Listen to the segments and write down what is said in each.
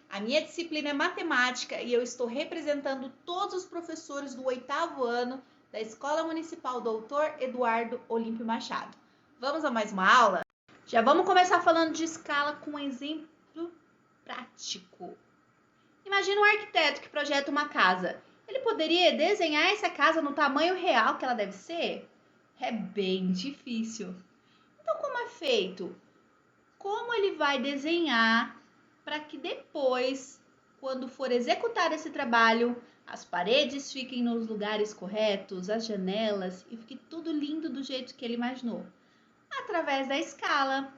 A minha disciplina é matemática e eu estou representando todos os professores do 8º ano da Escola Municipal Doutor Eduardo Olímpio Machado. Vamos a mais uma aula? Já vamos começar falando de escala com um exemplo prático. Imagina um arquiteto que projeta uma casa. Ele poderia desenhar essa casa no tamanho real que ela deve ser? É bem difícil. Então, como é feito? Como ele vai desenhar para que depois, quando for executar esse trabalho, as paredes fiquem nos lugares corretos, as janelas, e fique tudo lindo do jeito que ele imaginou? Através da escala.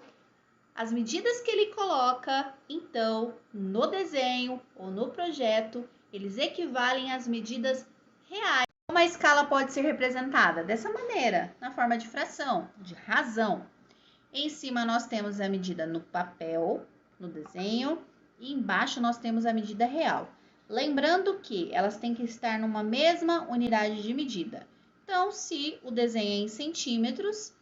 As medidas que ele coloca, então, no desenho ou no projeto, eles equivalem às medidas reais. Como a escala pode ser representada? Dessa maneira, na forma de fração, de razão. Em cima nós temos a medida no papel, no desenho, e embaixo nós temos a medida real. Lembrando que elas têm que estar numa mesma unidade de medida. Então, se o desenho é em centímetros,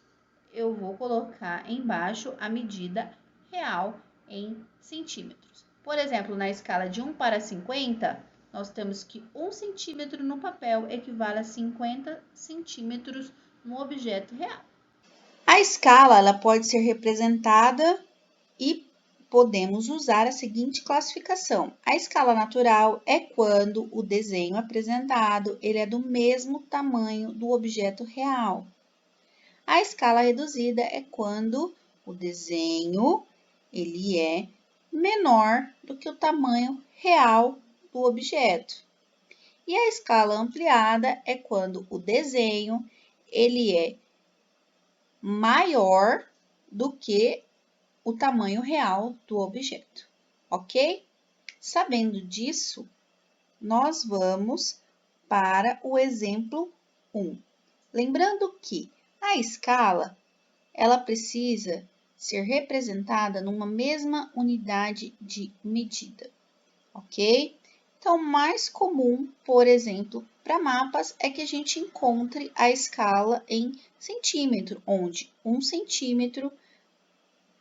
eu vou colocar embaixo a medida real em centímetros. Por exemplo, na escala de 1 para 50, nós temos que 1 centímetro no papel equivale a 50 centímetros no objeto real. A escala ela pode ser representada e podemos usar a seguinte classificação. A escala natural é quando o desenho apresentado ele é do mesmo tamanho do objeto real. A escala reduzida é quando o desenho ele é menor do que o tamanho real do objeto. E a escala ampliada é quando o desenho ele é maior do que o tamanho real do objeto, ok? Sabendo disso, nós vamos para o exemplo 1. Lembrando que a escala ela precisa ser representada numa mesma unidade de medida, ok? Então, o mais comum, por exemplo, para mapas é que a gente encontre a escala em centímetro, onde 1 centímetro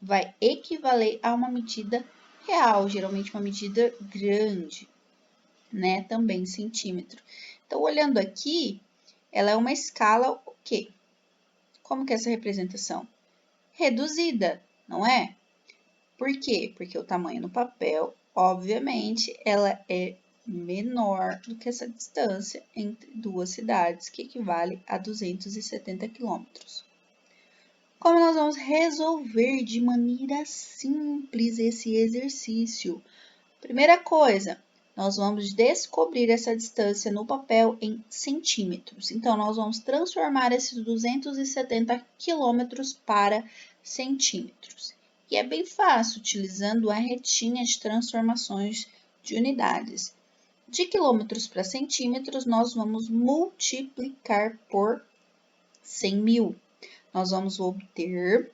vai equivaler a uma medida real, geralmente uma medida grande, né? Também centímetro. Então, olhando aqui, ela é uma escala o quê? Como que é essa representação? Reduzida, não é? Por quê? Porque o tamanho no papel, obviamente, ela é menor do que essa distância entre duas cidades, que equivale a 270 quilômetros. Como nós vamos resolver de maneira simples esse exercício? Primeira coisa, nós vamos descobrir essa distância no papel em centímetros. Então, nós vamos transformar esses 270 quilômetros para centímetros. E é bem fácil, utilizando a retinha de transformações de unidades. De quilômetros para centímetros, nós vamos multiplicar por 100.000. Nós vamos obter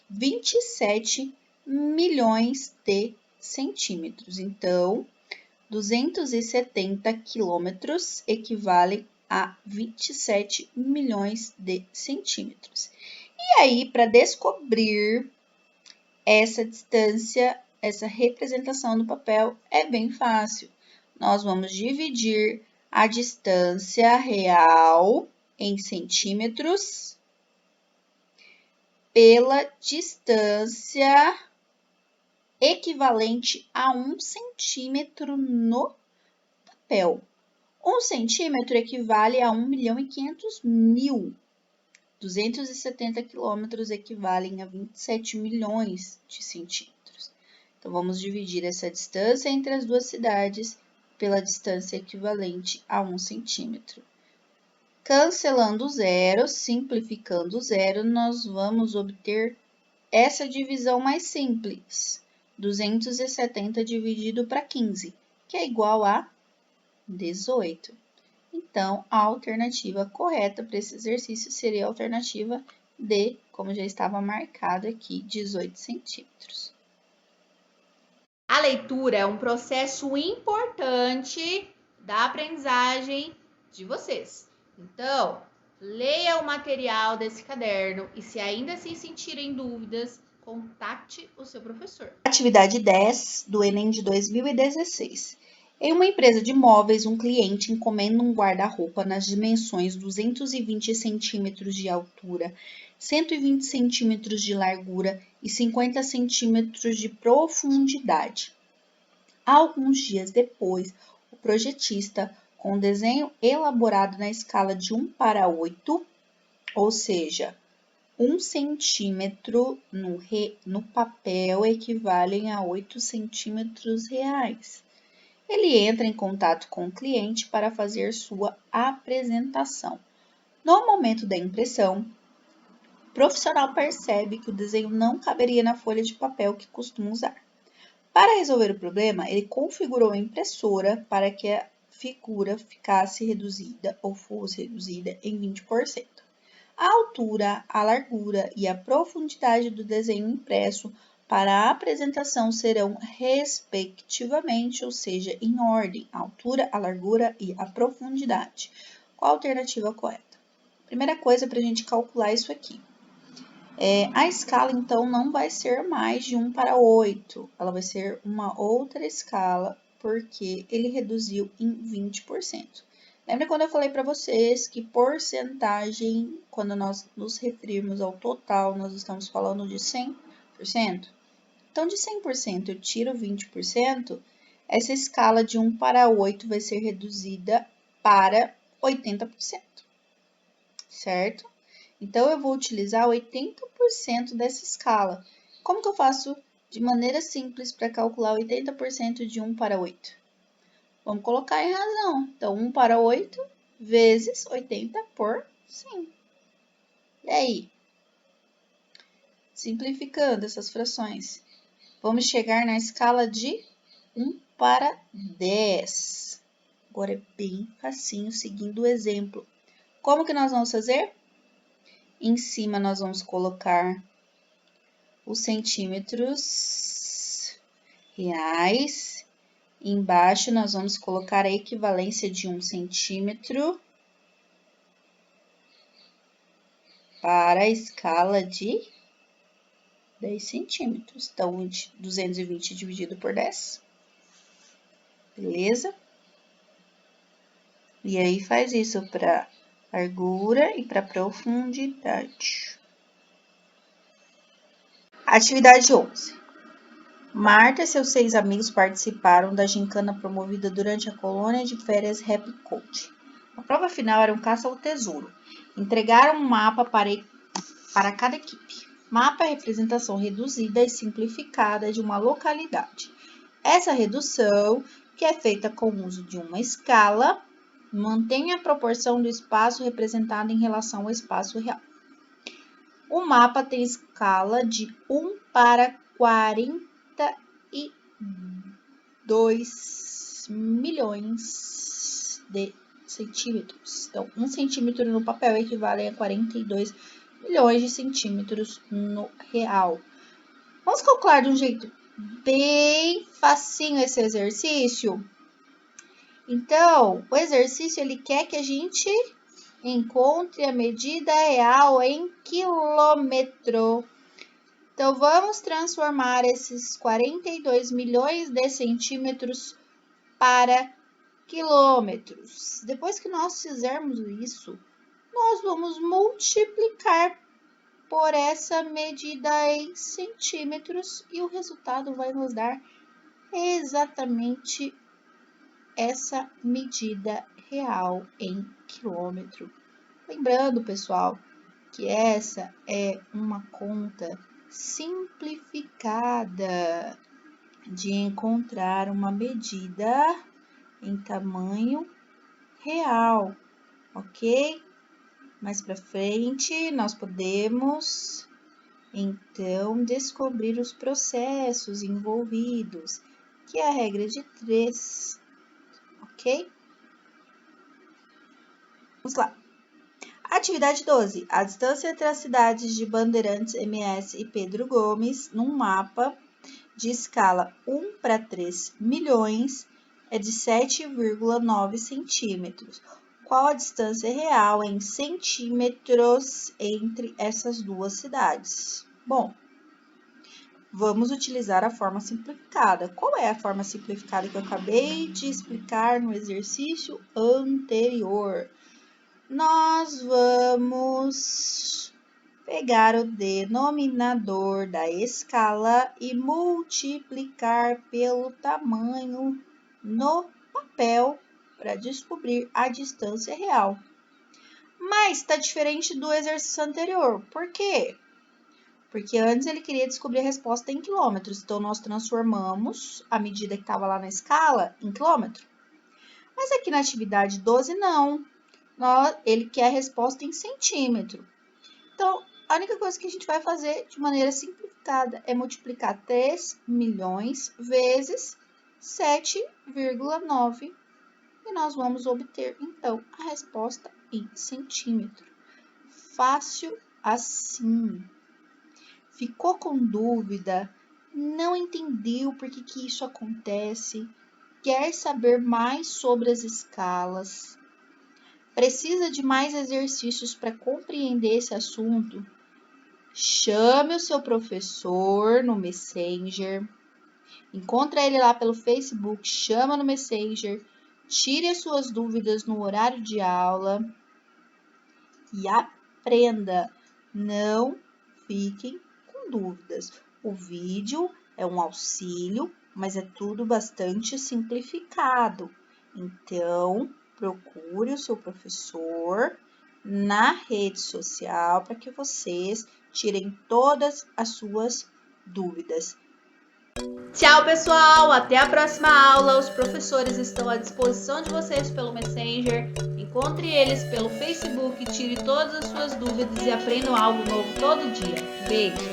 27 milhões de centímetros. Então, 270 quilômetros equivale a 27 milhões de centímetros. E aí, para descobrir essa distância, essa representação no papel, é bem fácil. Nós vamos dividir a distância real em centímetros pela distância equivalente a 1 centímetro no papel. 1 centímetro equivale a 1.500.000. 270 quilômetros equivalem a 27 milhões de centímetros. Então, vamos dividir essa distância entre as duas cidades pela distância equivalente a 1 centímetro. Cancelando o zero, simplificando o zero, nós vamos obter essa divisão mais simples. 270 dividido para 15, que é igual a 18. Então, a alternativa correta para esse exercício seria a alternativa D, como já estava marcado aqui, 18 centímetros. A leitura é um processo importante da aprendizagem de vocês. Então, leia o material desse caderno e se ainda assim sentirem dúvidas, Contacte o seu professor. Atividade 10 do Enem de 2016. Em uma empresa de móveis, um cliente encomenda um guarda-roupa nas dimensões 220 centímetros de altura, 120 centímetros de largura e 50 centímetros de profundidade. Alguns dias depois, o projetista, com o desenho elaborado na escala de 1:8, ou seja, 1 centímetro no papel equivalem a 8 centímetros reais. Ele entra em contato com o cliente para fazer sua apresentação. No momento da impressão, o profissional percebe que o desenho não caberia na folha de papel que costuma usar. Para resolver o problema, ele configurou a impressora para que a figura ficasse reduzida ou fosse reduzida em 20%. A altura, a largura e a profundidade do desenho impresso para a apresentação serão respectivamente, ou seja, em ordem, a altura, a largura e a profundidade. Qual a alternativa correta? Primeira coisa para a gente calcular isso aqui. A escala, então, não vai ser mais de 1:8, ela vai ser uma outra escala, porque ele reduziu em 20%. Lembra quando eu falei para vocês que porcentagem, quando nós nos referirmos ao total, nós estamos falando de 100%? Então, de 100% eu tiro 20%, essa escala de 1:8 vai ser reduzida para 80%, certo? Então, eu vou utilizar 80% dessa escala. Como que eu faço de maneira simples para calcular 80% de 1:8? Vamos colocar em razão. Então, 1:8 vezes 80 por 100. E aí? Simplificando essas frações, vamos chegar na escala de 1:10. Agora é bem facinho seguindo o exemplo. Como que nós vamos fazer? Em cima, nós vamos colocar os centímetros reais. Embaixo, nós vamos colocar a equivalência de 1 centímetro para a escala de 10 centímetros. Então, 220 dividido por 10. Beleza? E aí, faz isso para largura e para profundidade. Atividade 11. Marta e seus 6 amigos participaram da gincana promovida durante a colônia de férias Happy Coach. A prova final era um caça ao tesouro. Entregaram um mapa para cada equipe. Mapa é a representação reduzida e simplificada de uma localidade. Essa redução, que é feita com o uso de uma escala, mantém a proporção do espaço representado em relação ao espaço real. O mapa tem escala de 1:42 milhões de centímetros. Então, 1 centímetro no papel equivale a 42 milhões de centímetros no real. Vamos calcular de um jeito bem facinho esse exercício? Então, o exercício ele quer que a gente encontre a medida real em quilômetro. Então, vamos transformar esses 42 milhões de centímetros para quilômetros. Depois que nós fizermos isso, nós vamos multiplicar por essa medida em centímetros e o resultado vai nos dar exatamente essa medida real em quilômetro. Lembrando, pessoal, que essa é uma conta simplificada de encontrar uma medida em tamanho real, ok? Mais para frente, nós podemos, então, descobrir os processos envolvidos, que é a regra de 3, ok? Vamos lá. Atividade 12. A distância entre as cidades de Bandeirantes, MS e Pedro Gomes, num mapa de escala 1:3 milhões, é de 7,9 centímetros. Qual a distância real em centímetros entre essas duas cidades? Bom, vamos utilizar a forma simplificada. Qual é a forma simplificada que eu acabei de explicar no exercício anterior? Nós vamos pegar o denominador da escala e multiplicar pelo tamanho no papel para descobrir a distância real. Mas está diferente do exercício anterior. Por quê? Porque antes ele queria descobrir a resposta em quilômetros. Então, nós transformamos a medida que estava lá na escala em quilômetro. Mas aqui na atividade 12, não. Ele quer a resposta em centímetro. Então, a única coisa que a gente vai fazer de maneira simplificada é multiplicar 3 milhões vezes 7,9 e nós vamos obter, então, a resposta em centímetro. Fácil assim. Ficou com dúvida? Não entendeu por que isso acontece? Quer saber mais sobre as escalas? Precisa de mais exercícios para compreender esse assunto? Chame o seu professor no Messenger, encontra ele lá pelo Facebook, chama no Messenger, tire as suas dúvidas no horário de aula e aprenda. Não fiquem com dúvidas. O vídeo é um auxílio, mas é tudo bastante simplificado. Então, procure o seu professor na rede social para que vocês tirem todas as suas dúvidas. Tchau, pessoal! Até a próxima aula. Os professores estão à disposição de vocês pelo Messenger. Encontre eles pelo Facebook, tire todas as suas dúvidas e aprendam algo novo todo dia. Beijo!